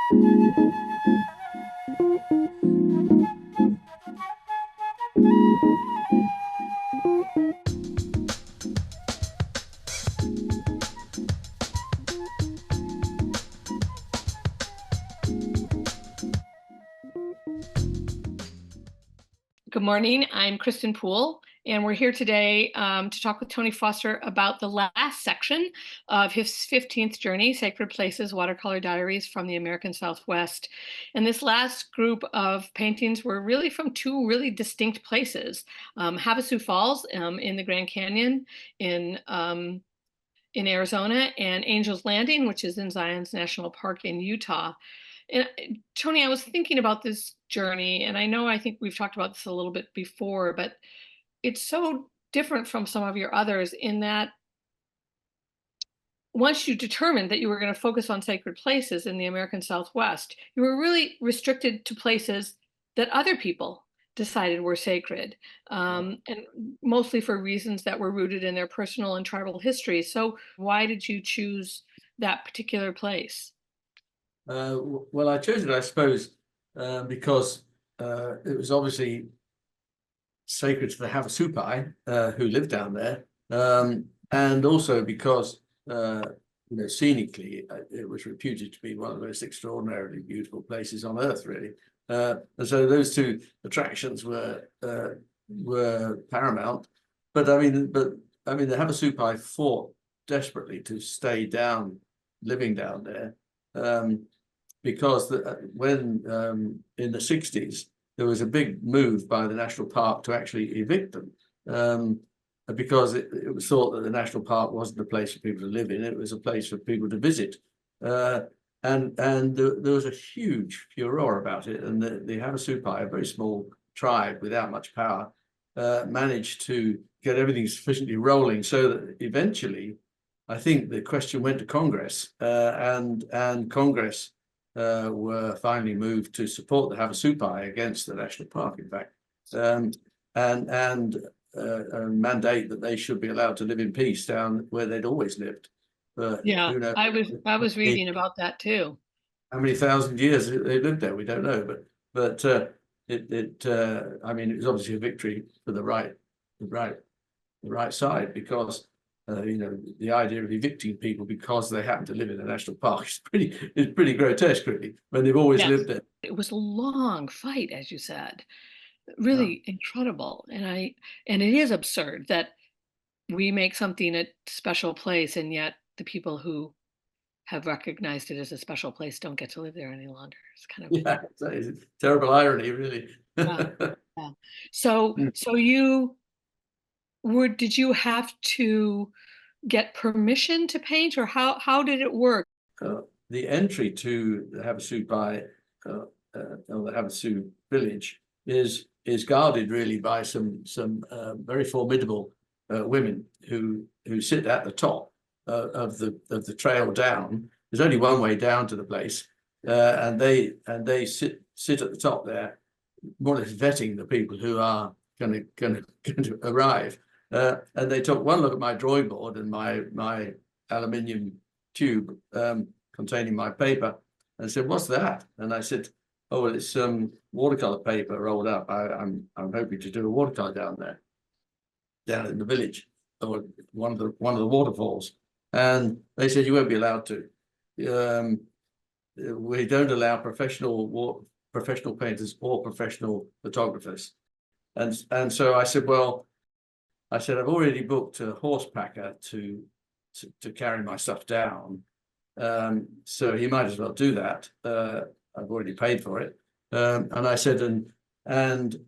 Good morning, I'm Kristin Poole, and we're here today to talk with Tony Foster about the last section of his 15th journey, Sacred Places, Watercolor Diaries from the American Southwest. And this last group of paintings were really from two really distinct places, Havasu Falls in the Grand Canyon in Arizona, and Angel's Landing, which is in Zion's National Park in Utah. And Tony, I was thinking about this journey, and I think we've talked about this a little bit before, but it's so different from some of your others in that once you determined that you were going to focus on sacred places in the American Southwest, you were really restricted to places that other people decided were sacred, and mostly for reasons that were rooted in their personal and tribal history. So why did you choose that particular place? Well, I chose it, I suppose, because it was obviously sacred to the Havasupai who lived down there, and also because scenically it was reputed to be one of the most extraordinarily beautiful places on earth, really. And so those two attractions were paramount. But I mean, the Havasupai fought desperately to stay living down there. Because when in the 60s, there was a big move by the national park to actually evict them, because it was thought that the national park wasn't a place for people to live in, it was a place for people to visit. And there was a huge furor about it, and the Havasupai, a very small tribe without much power, managed to get everything sufficiently rolling so that eventually, I think the question went to Congress, and Congress were finally moved to support the Havasupai against the national park, in fact, and mandate that they should be allowed to live in peace down where they'd always lived. Yeah, who knows? I was reading about that too. How many thousand years they lived there, we don't know, but I mean, it was obviously a victory for the right side, because the idea of evicting people because they happen to live in a national park is pretty grotesque, really, when they've always lived there. It was a long fight, as you said, really incredible. And it is absurd that we make something a special place, and yet the people who have recognized it as a special place don't get to live there any longer. It's kind of it's a terrible irony, really. yeah. So did you have to get permission to paint, or how did it work? The entry to the Havasupai, or the Havasu village, is guarded really by some very formidable women who sit at the top of the trail down. There's only one way down to the place, and they sit at the top there, more or less vetting the people who are going to arrive. And they took one look at my drawing board and my aluminium tube containing my paper, and said, "What's that?" And I said, "Oh, well, it's some watercolor paper rolled up. I'm hoping to do a watercolor down in the village, or one of the waterfalls." And they said, "You won't be allowed to. We don't allow professional painters or professional photographers." And so I said, "Well," I said, "I've already booked a horse packer to carry my stuff down, so he might as well do that. I've already paid for it." And I said, and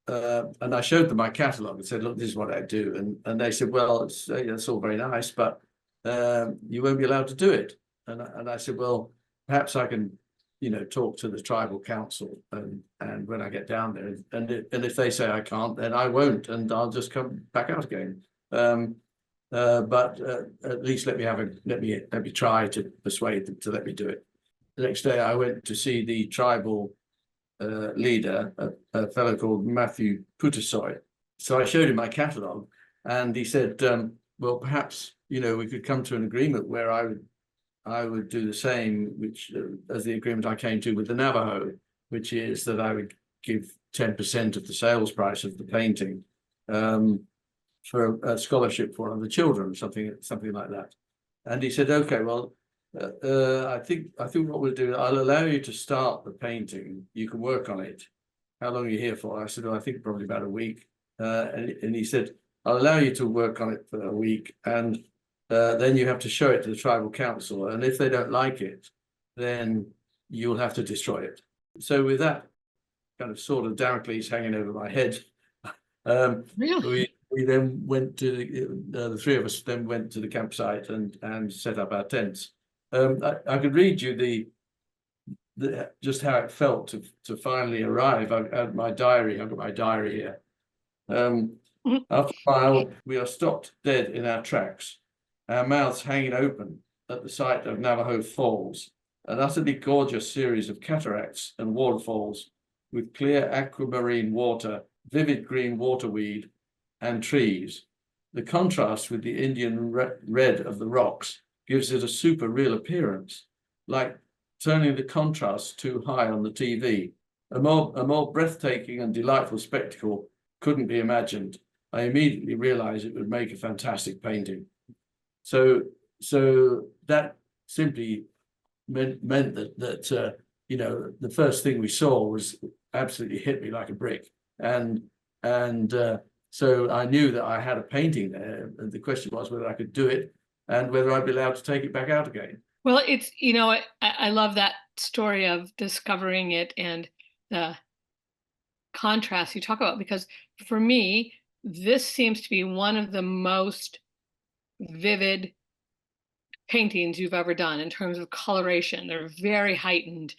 I showed them my catalogue and said, "Look, this is what I do." And they said, "Well, it's all very nice, but you won't be allowed to do it." And I said, "Well, perhaps I can, talk to the tribal council, and when I get down there, and if they say I can't, then I won't, and I'll just come back out again. But at least let me try to persuade them to let me do it." The next day, I went to see the tribal leader, a fellow called Matthew Putesoy. So I showed him my catalogue, and he said, "Well, perhaps we could come to an agreement where I would I would do the same, which as the agreement I came to with the Navajo, which is that I would give 10% of the sales price of the painting for a scholarship for one of the children, something like that. And he said, okay, well, I think what we'll do, I'll allow you to start the painting. You can work on it. How long are you here for? I said, well, I think probably about a week. And he said, I'll allow you to work on it for a week, and then you have to show it to the tribal council. And if they don't like it, then you'll have to destroy it. So with that kind of sword of Damocles hanging over my head, Really? we then went to the three of us then went to the campsite and set up our tents. I could read you just how it felt to finally arrive. I've got my diary here. After a while, we are stopped dead in our tracks, our mouths hanging open at the sight of Navajo Falls, an utterly gorgeous series of cataracts and waterfalls with clear aquamarine water, vivid green waterweed, and trees. The contrast with the Indian red of the rocks gives it a super real appearance, like turning the contrast too high on the TV. A more breathtaking and delightful spectacle couldn't be imagined. I immediately realized it would make a fantastic painting. So that simply meant that you know, the first thing we saw was absolutely hit me like a brick, and so I knew that I had a painting there, and the question was whether I could do it and whether I'd be allowed to take it back out again. Well, it's, you know, I love that story of discovering it and the contrast you talk about, because for me, this seems to be one of the most vivid paintings you've ever done in terms of coloration. They're very heightened,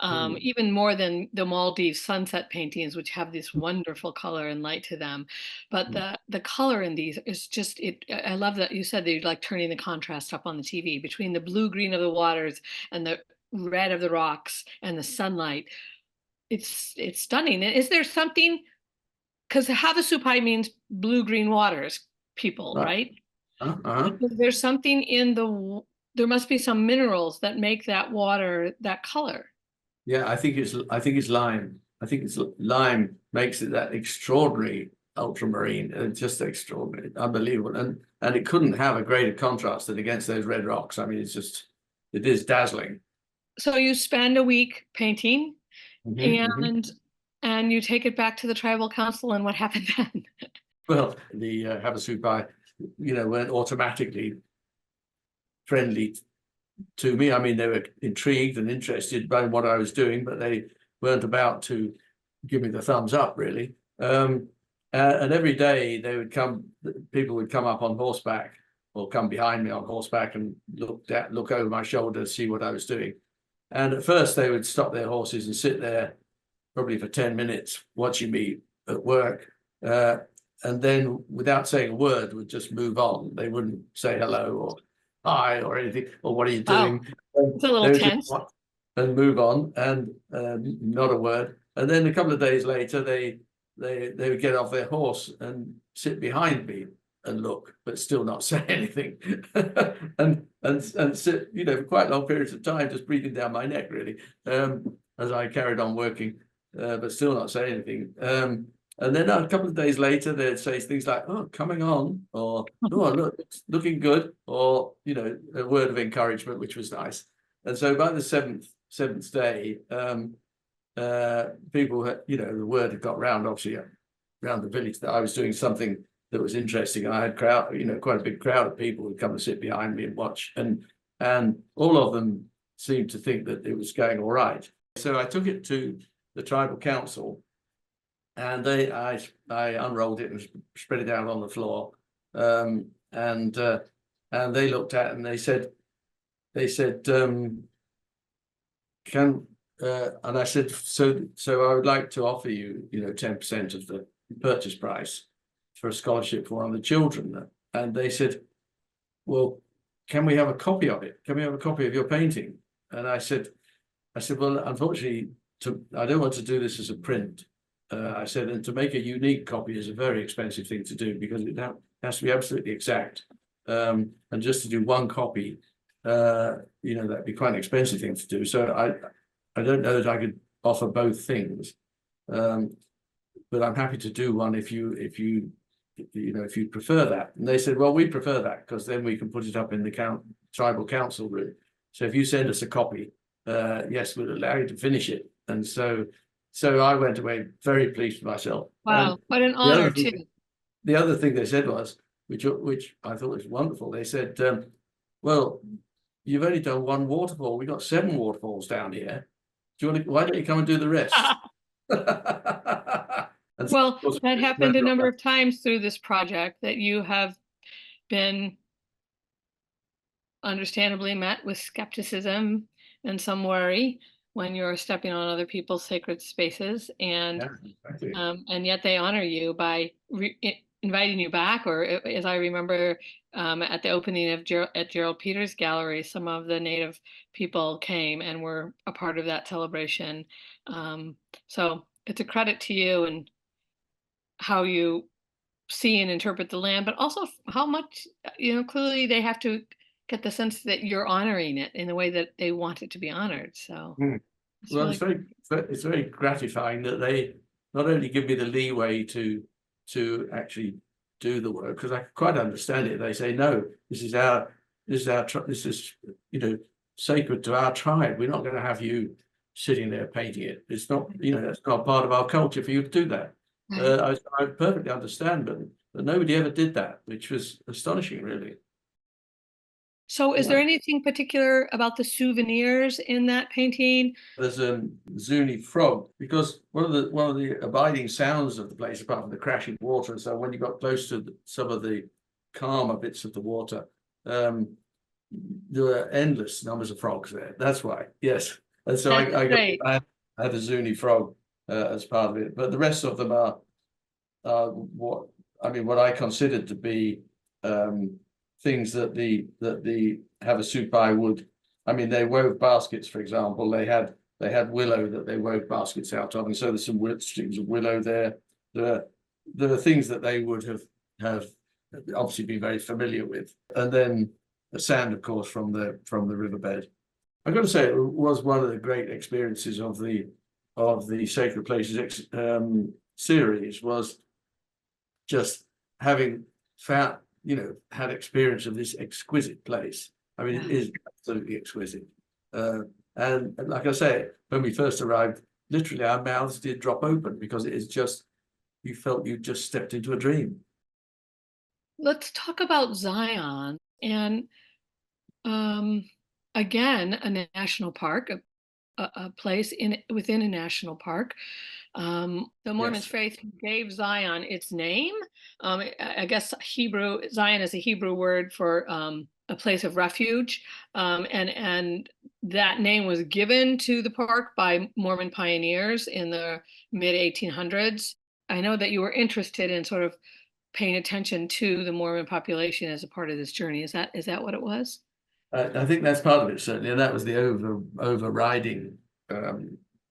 even more than the Maldives sunset paintings, which have this wonderful color and light to them. But the color in these is just it. I love that you said that you like turning the contrast up on the TV between the blue green of the waters and the red of the rocks and the sunlight. It's stunning. Is there something, because Havasu pie means blue green waters, people, right? There's something there must be some minerals that make that water that color. Yeah, I think it's lime. I think it's lime makes it that extraordinary ultramarine, and just extraordinary, unbelievable. And it couldn't have a greater contrast than against those red rocks. I mean, it is dazzling. So you spend a week painting, and you take it back to the tribal council, and what happened then? Well, the Havasu pie, you know, weren't automatically friendly to me. I mean, they were intrigued and interested by what I was doing, but they weren't about to give me the thumbs up, really. And every day people would come up on horseback or come behind me on horseback and look over my shoulder to see what I was doing. And at first they would stop their horses and sit there probably for 10 minutes watching me at work. And then without saying a word would just move on. They wouldn't say hello or hi or anything, or what are you doing? It's a little tense. And move on, and not a word. And then a couple of days later, they would get off their horse and sit behind me and look, but still not say anything, and sit, you know, for quite long periods of time, just breathing down my neck, really, as I carried on working, but still not say anything. And then a couple of days later, they'd say things like, "Oh, coming on," or "Oh, look, it's looking good," or, you know, a word of encouragement, which was nice. And so by the seventh day, people had, you know, the word had got round, obviously, around the village, that I was doing something that was interesting, and I had quite a big crowd of people who'd come and sit behind me and watch, and all of them seemed to think that it was going all right. So I took it to the tribal council. And I unrolled it and spread it out on the floor, and they looked at it and they said, and I said, so I would like to offer you, you know, 10% of the purchase price for a scholarship for one of the children. And they said, well, can we have a copy of it? Can we have a copy of your painting? And I said, well, unfortunately, I don't want to do this as a print. I said, and to make a unique copy is a very expensive thing to do, because it has to be absolutely exact. And just to do one copy that'd be quite an expensive thing to do. So I don't know that I could offer both things, but I'm happy to do one if you prefer that. And they said, well, we prefer that because then we can put it up in the tribal council room. So if you send us a copy, yes, we'll allow you to finish it. And so I went away very pleased with myself. Wow, And what an honor too. the other thing they said was, which I thought was wonderful. They said, well, you've only done one waterfall. We've got 7 waterfalls down here. Why don't you come and do the rest? And so, Well, course, that happened a number of times through this project, that you have been understandably met with skepticism and some worry when you're stepping on other people's sacred spaces, and yeah, exactly. And yet they honor you by inviting you back. Or as I remember, at the opening of at Gerald Peters Gallery, some of the Native people came and were a part of that celebration. So it's a credit to you and how you see and interpret the land, but also how much, clearly they have to get the sense that you're honoring it in the way that they want it to be honored. So it's Well, really it's very gratifying that they not only give me the leeway to actually do the work, because I quite understand it. They say, no, this is sacred to our tribe. We're not going to have you sitting there painting it. It's not, that's not part of our culture for you to do that. right. I perfectly understand, but nobody ever did that, which was astonishing, really. So is there anything particular about the souvenirs in that painting? There's a Zuni frog, because one of the abiding sounds of the place, apart from the crashing water, and so when you got close to some of the calmer bits of the water, there were endless numbers of frogs there. That's why, yes. And so I had a Zuni frog as part of it, but the rest of them are what I considered to be things that the Havasupai would. They wove baskets, for example. They had willow that they wove baskets out of, and so there's some strings of willow there. There are things that they would have obviously been very familiar with, and then the sand, of course, from the riverbed. I've got to say, it was one of the great experiences of the Sacred Places series, was just having found, had experience of this exquisite place. It is absolutely exquisite. And like I say, when we first arrived, literally our mouths did drop open, because it is just, you felt you just stepped into a dream. Let's talk about Zion, and again, a national park, a place within a national park. The Mormon faith gave Zion its name. I guess Zion is a Hebrew word for a place of refuge, and that name was given to the park by Mormon pioneers in the mid 1800s. I know that you were interested in sort of paying attention to the Mormon population as a part of this journey. Is that what it was? I think that's part of it, certainly, and that was the overriding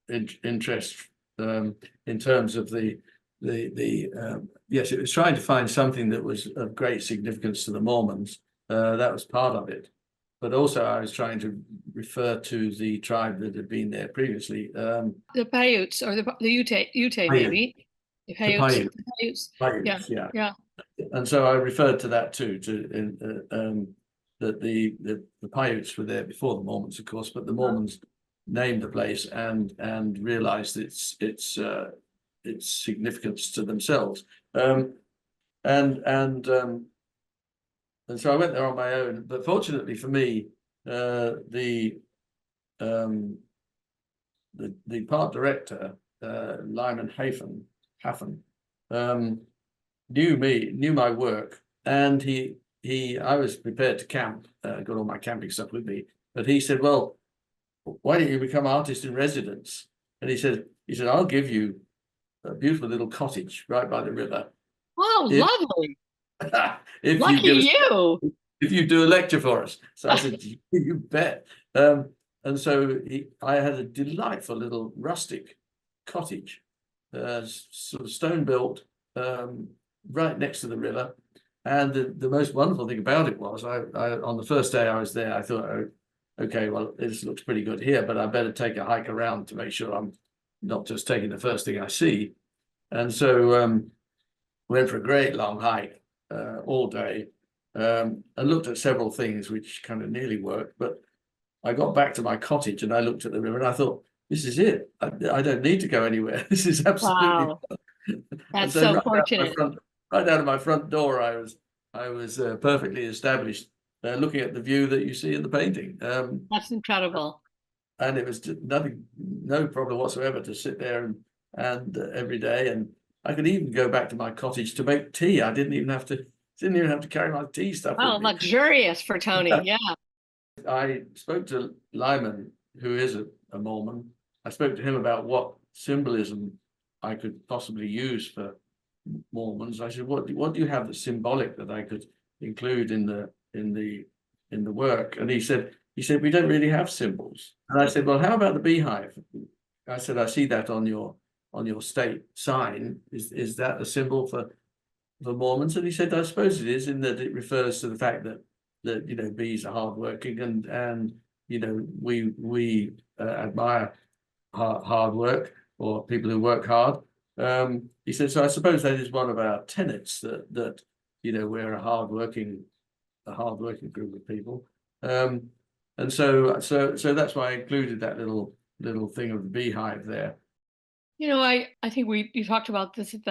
interest in terms of yes, it was trying to find something that was of great significance to the Mormons. That was part of it, but also I was trying to refer to the tribe that had been there previously. The Paiutes, or the Ute maybe. The Paiutes. Yeah. And so I referred to that too, that the Paiutes were there before the Mormons, of course, but the Mormons named the place and realized its significance to themselves. And so I went there on my own, but fortunately for me, the park director, Lyman Haffen, knew my work, and I was prepared to camp, got all my camping stuff with me, but he said, well, why don't you become artist in residence? And he said, I'll give you a beautiful little cottage right by the river. Oh, lovely. Lucky if you do a lecture for us. So I said, you bet. And so I had a delightful little rustic cottage, sort of stone built, right next to the river. And the most wonderful thing about it was, I on the first day I was there, I thought, oh, okay, well, this looks pretty good here, but I better take a hike around to make sure I'm not just taking the first thing I see. And so went for a great long hike all day, and looked at several things which kind of nearly worked. But I got back to my cottage and I looked at the river and I thought, this is it. I don't need to go anywhere. This is absolutely. Wow, And that's so so fortunate. right out of my front door, I was perfectly established, looking at the view that you see in the painting. That's incredible. And it was nothing, no problem whatsoever to sit there and every day. And I could even go back to my cottage to make tea. I didn't even have to carry my tea stuff Oh, with me. luxurious for Tony. Yeah. I spoke to Lyman, who is a Mormon. I spoke to him about what symbolism I could possibly use for Mormons. I said, what do you have that's symbolic that I could include in the work? And he said, we don't really have symbols. And I said, well, how about the beehive? I said, I see that on your state sign. Is that a symbol for Mormons? And he said, I suppose it is, in that it refers to the fact that bees are hardworking, and we admire hard work, or people who work hard. He said, so I suppose that is one of our tenets, that we're a hardworking group of people. And so that's why I included that little thing of the beehive there. I think you talked about this at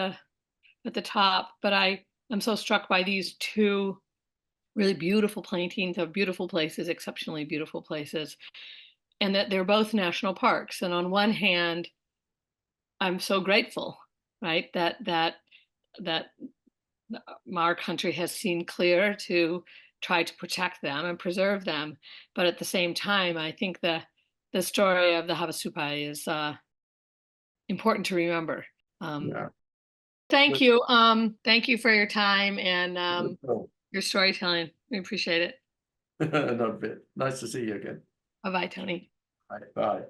the top, but I'm so struck by these two really beautiful paintings of beautiful places, exceptionally beautiful places, and that they're both national parks. And on one hand, I'm so grateful, right, that our country has seen clear to try to protect them and preserve them. But at the same time, I think the story of the Havasu is important to remember. Yeah. Thank you. Thank you for your time and your storytelling. We appreciate it. Not a bit. Nice to see you again. Bye-bye, Tony. Bye. Bye.